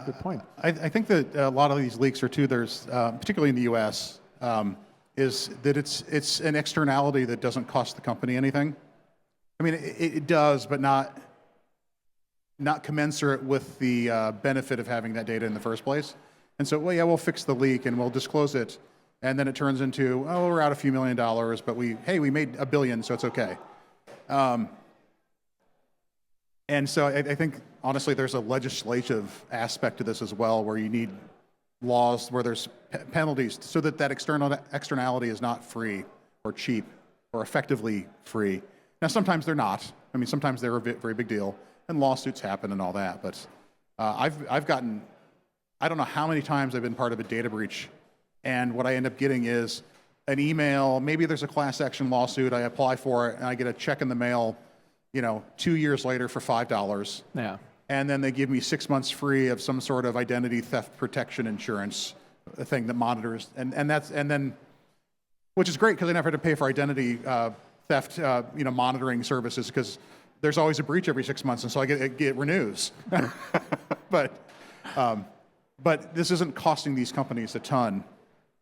Good point. I think that a lot of these leaks are too, there's, particularly in the US, is that it's an externality that doesn't cost the company anything. I mean, it does, but not commensurate with the benefit of having that data in the first place. And so, well, yeah, we'll fix the leak and we'll disclose it. And then it turns into, oh, we're out a few $1 million, but we made $1 billion, so it's okay. And so I think, honestly, there's a legislative aspect to this as well, where you need laws where there's penalties so that externality is not free or cheap or effectively free. Now, sometimes they're not. I mean, sometimes they're a very big deal, and lawsuits happen and all that. But I've gotten, I don't know how many times I've been part of a data breach, and what I end up getting is an email, maybe there's a class action lawsuit, I apply for it, and I get a check in the mail, 2 years later for $5. Yeah. And then they give me 6 months free of some sort of identity theft protection insurance, a thing that monitors, and then, which is great because I never had to pay for identity theft, monitoring services, because there's always a breach every 6 months, and so it renews. But this isn't costing these companies a ton.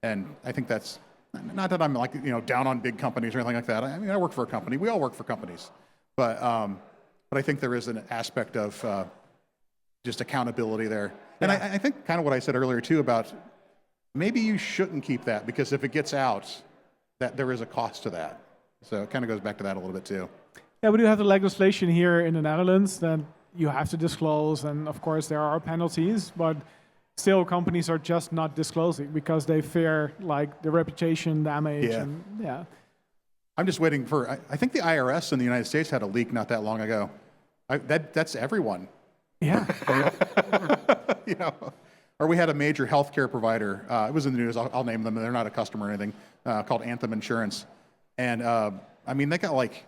And I think that's, not that I'm like, down on big companies or anything like that. I mean, I work for a company. We all work for companies. But I think there is an aspect of just accountability there. And I think kind of what I said earlier, too, about maybe you shouldn't keep that, because if it gets out, that there is a cost to that. So it kind of goes back to that a little bit, too. Yeah, we do have the legislation here in the Netherlands that you have to disclose. And, of course, there are penalties. But still, companies are just not disclosing because they fear like the reputation damage. Yeah. I'm just waiting for, I think the IRS in the United States had a leak not that long ago. That's everyone. Yeah. Or we had a major healthcare provider. It was in the news. I'll name them. They're not a customer or anything. Called Anthem Insurance, and I mean, they got like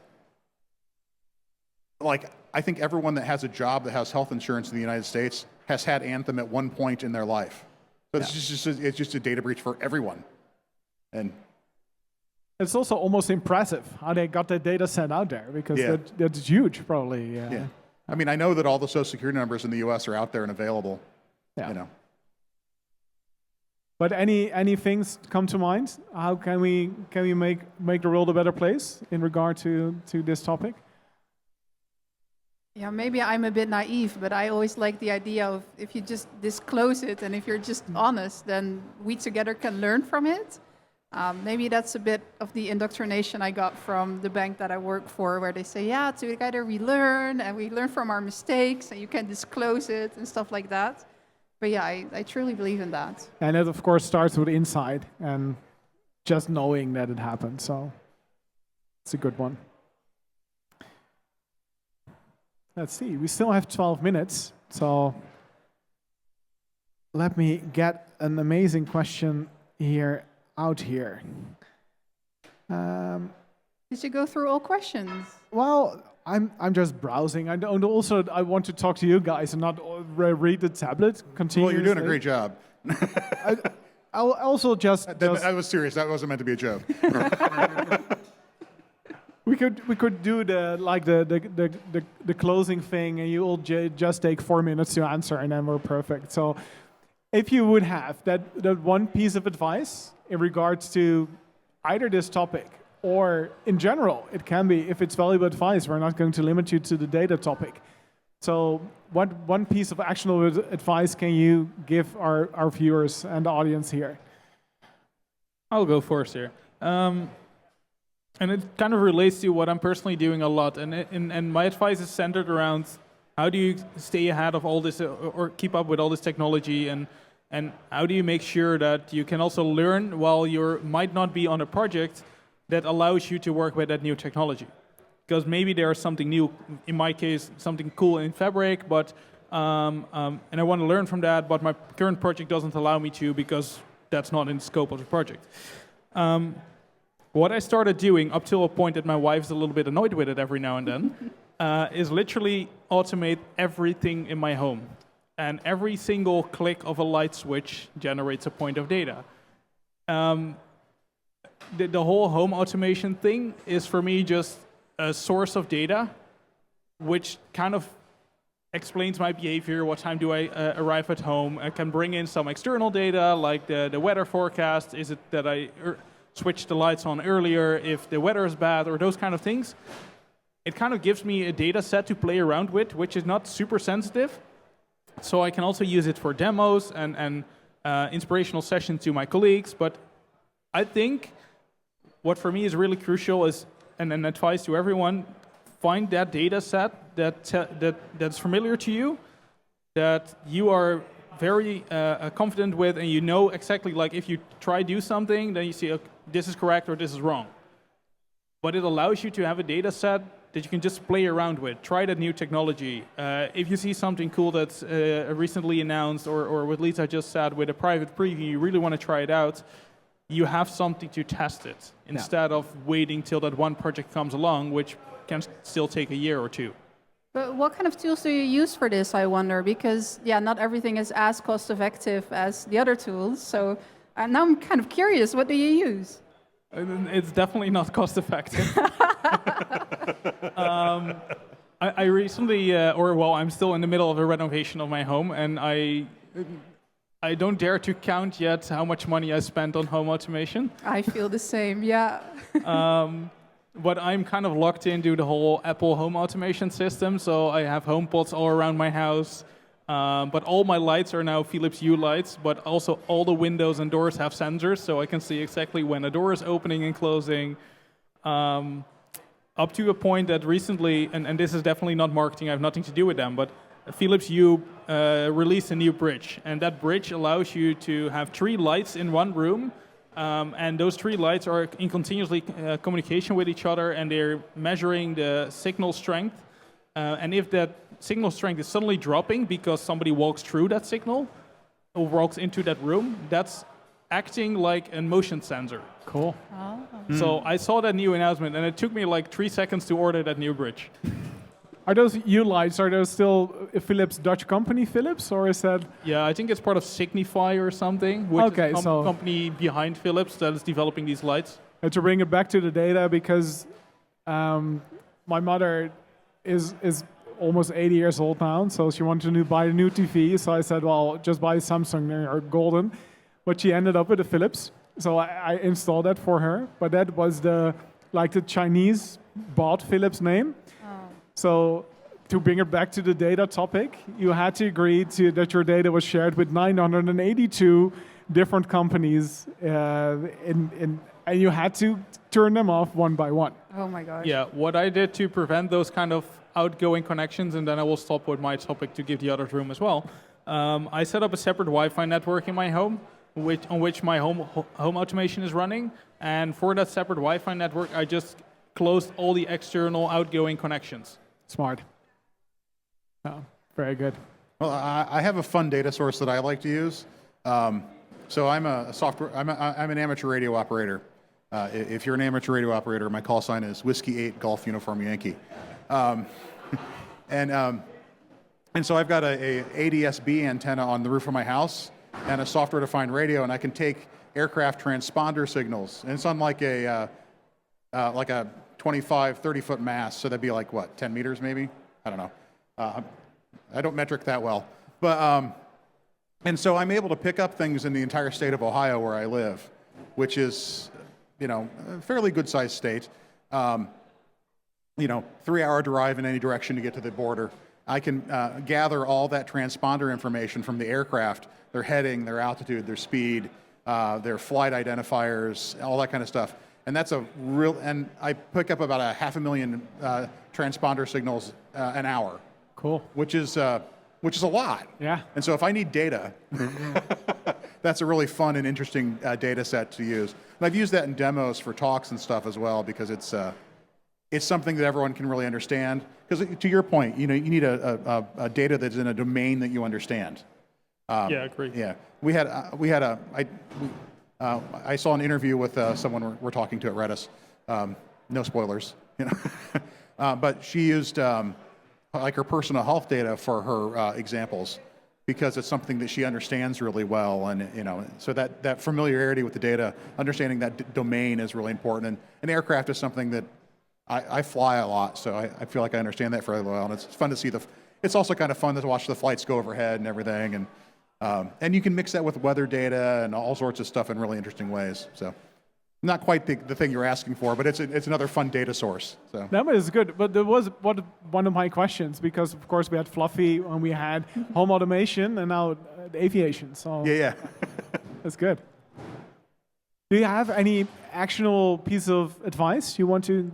I think everyone that has a job that has health insurance in the United States has had Anthem at one point in their life. So it's just a data breach for everyone. And it's also almost impressive how they got that data set out there, because that's huge, probably. Yeah. I mean, I know that all the social security numbers in the U.S. are out there and available. Yeah. But any things come to mind? How can we make the world a better place in regard to this topic? Yeah, maybe I'm a bit naive, but I always like the idea of if you just disclose it and if you're just honest, then we together can learn from it. Maybe that's a bit of the indoctrination I got from the bank that I work for, where they say, yeah, together we learn and we learn from our mistakes and you can disclose it and stuff like that. But yeah, I truly believe in that. And it, of course, starts with insight and just knowing that it happened. So it's a good one. Let's see, we still have 12 minutes. So let me get an amazing question out here. Did you go through all questions? Well, I'm just browsing. I want to talk to you guys and not read the tablet continuously. Well, you're doing a great job. I'll also just. I was serious. That wasn't meant to be a joke. We could do the closing thing, and you will just take 4 minutes to answer, and then we're perfect. So, if you would have that one piece of advice in regards to either this topic or in general, it can be, if it's valuable advice, we're not going to limit you to the data topic. So, what one piece of actionable advice can you give our viewers and the audience here? I'll go first here. And it kind of relates to what I'm personally doing a lot. And my advice is centered around how do you stay ahead of all this or keep up with all this technology, and how do you make sure that you can also learn while you might not be on a project that allows you to work with that new technology. Because maybe there's something new, in my case, something cool in Fabric, but and I want to learn from that, but my current project doesn't allow me to because that's not in the scope of the project. What I started doing up till a point that my wife's a little bit annoyed with it every now and then is literally automate everything in my home. And every single click of a light switch generates a point of data. The whole home automation thing is for me just a source of data, which kind of explains my behavior. What time do I arrive at home? I can bring in some external data, like the weather forecast. Is it that I switch the lights on earlier if the weather is bad, or those kind of things? It kind of gives me a data set to play around with, which is not super sensitive. So I can also use it for demos and inspirational sessions to my colleagues. But I think what for me is really crucial is, and an advice to everyone, find that data set that's familiar to you, that you are very confident with, and you know exactly, like if you try do something, then you see, okay, this is correct or this is wrong. But it allows you to have a data set that you can just play around with. Try that new technology. If you see something cool that's recently announced, or what Lisa just said with a private preview, you really want to try it out, you have something to test it instead of waiting till that one project comes along, which can still take a year or two. But what kind of tools do you use for this, I wonder? Because, yeah, not everything is as cost-effective as the other tools. So now I'm kind of curious, what do you use? It's definitely not cost-effective. I recently, I'm still in the middle of a renovation of my home, and I don't dare to count yet how much money I spent on home automation. I feel the same, yeah. But I'm kind of locked into the whole Apple home automation system, so I have HomePods all around my house. But all my lights are now Philips Hue lights, but also all the windows and doors have sensors, so I can see exactly when a door is opening and closing. Up to a point that recently, and this is definitely not marketing, I have nothing to do with them, but Philips Hue released a new bridge, and that bridge allows you to have 3 lights in one room, and those 3 lights are in continuously communication with each other, and they're measuring the signal strength. And if that signal strength is suddenly dropping because somebody walks through that signal or walks into that room, that's acting like a motion sensor. Cool. Oh. So I saw that new announcement, and it took me like 3 seconds to order that new bridge. Are those Hue lights, are those still a Philips Dutch company, Philips, or is that? Yeah, I think it's part of Signify or something, which is a company behind Philips that is developing these lights. And to bring it back to the data, because my mother is almost 80 years old now, so she wanted to buy a new TV. So I said, well, just buy Samsung, they're golden. but she ended up with a Philips. So I installed that for her, but that was the Chinese bought Philips name. So to bring it back to the data topic, you had to agree that your data was shared with 982 different companies, and you had to turn them off one by one. Oh my gosh. Yeah, what I did to prevent those kind of outgoing connections, and then I will stop with my topic to give the others room as well. I set up a separate Wi-Fi network in my home, on which my home automation is running. And for that separate Wi-Fi network, I just closed all the external outgoing connections. Smart. Oh, very good. Well, I have a fun data source that I like to use. So I'm an amateur radio operator. If you're an amateur radio operator, my call sign is Whiskey 8 Golf Uniform Yankee. And so I've got a ADS-B antenna on the roof of my house and a software-defined radio, and I can take aircraft transponder signals. And it's on like a 25, 30-foot mast, so that'd be like, what, 10 meters maybe? I don't know. I don't metric that well. But, and so I'm able to pick up things in the entire state of Ohio where I live, which is, a fairly good-sized state. 3-hour drive in any direction to get to the border. I can gather all that transponder information from the aircraft, their heading, their altitude, their speed, their flight identifiers, all that kind of stuff. And that's and I pick up about 500,000 transponder signals an hour. Cool. Which is a lot. Yeah. And so if I need data, that's a really fun and interesting data set to use. And I've used that in demos for talks and stuff as well, because it's something that everyone can really understand. Because to your point, you need a data that's in a domain that you understand. Yeah, agreed. Yeah, I saw an interview with someone we're talking to at Redis. No spoilers, but she used like her personal health data for her examples, because it's something that she understands really well, and so that familiarity with the data, understanding that domain is really important. And an aircraft is something that I fly a lot, so I feel like I understand that fairly well, and it's fun to see it's also kind of fun to watch the flights go overhead and everything, and you can mix that with weather data and all sorts of stuff in really interesting ways. So, not quite the thing you're asking for, but it's another fun data source. So that is good. But there was one of my questions, because of course we had Fluffy and we had home automation and now aviation. So yeah, that's good. Do you have any actionable piece of advice you want to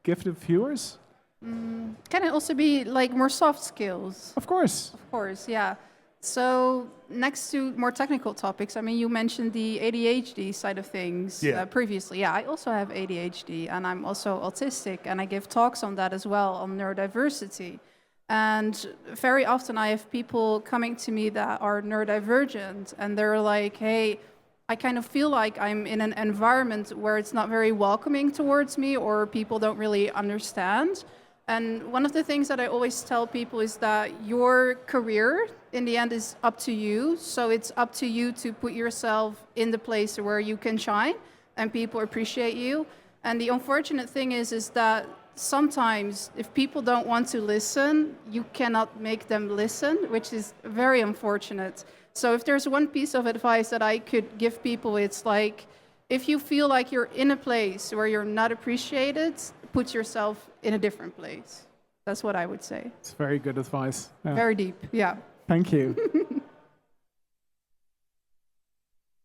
give the viewers? Can it also be like more soft skills? Of course. Of course, yeah. So next to more technical topics, I mean, you mentioned the ADHD side of things previously. Yeah, I also have ADHD, and I'm also autistic, and I give talks on that as well, on neurodiversity. And very often I have people coming to me that are neurodivergent, and they're like, hey, I kind of feel like I'm in an environment where it's not very welcoming towards me, or people don't really understand. And one of the things that I always tell people is that your career, in the end, is up to you. So it's up to you to put yourself in the place where you can shine and people appreciate you. And the unfortunate thing is that sometimes if people don't want to listen, you cannot make them listen, which is very unfortunate. So if there's one piece of advice that I could give people, it's like, if you feel like you're in a place where you're not appreciated, put yourself in a different place. That's what I would say. It's very good advice. Yeah. Very deep, yeah. Thank you.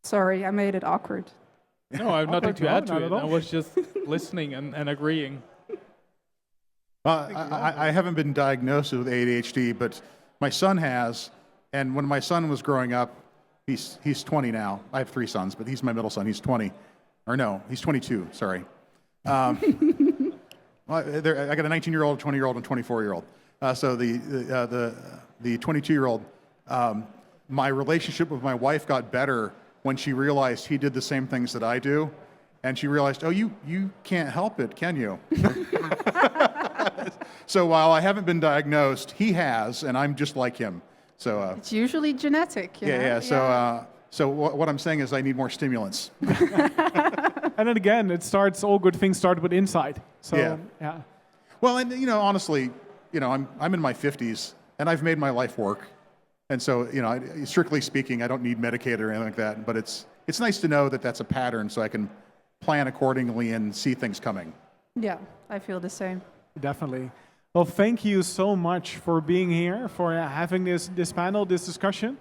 Sorry, I made it awkward. No, I have nothing to add to it. all. I was just listening and agreeing. I haven't been diagnosed with ADHD, but my son has. And when my son was growing up, he's 20 now. I have 3 sons, but he's my middle son. He's 20. Or no, he's 22, sorry. I got a 19-year-old, 20-year-old, and 24-year-old. So the 22-year-old, my relationship with my wife got better when she realized he did the same things that I do, and she realized, oh, you can't help it, can you? So while I haven't been diagnosed, he has, and I'm just like him. So it's usually genetic. Yeah. So what I'm saying is I need more stimulants. And then again, all good things start with insight. So yeah. Well, and honestly, I'm in my 50s and I've made my life work. And so, you know, strictly speaking, I don't need Medicaid or anything like that, but it's nice to know that that's a pattern so I can plan accordingly and see things coming. Yeah, I feel the same. Definitely. Well, thank you so much for being here, for having this panel, this discussion.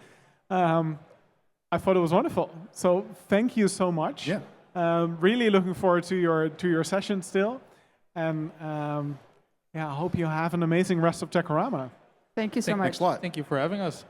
I thought it was wonderful. So thank you so much. Yeah. Really looking forward to your session still. And I hope you have an amazing rest of Techorama. Thank you so much. Thanks a lot. Thank you for having us.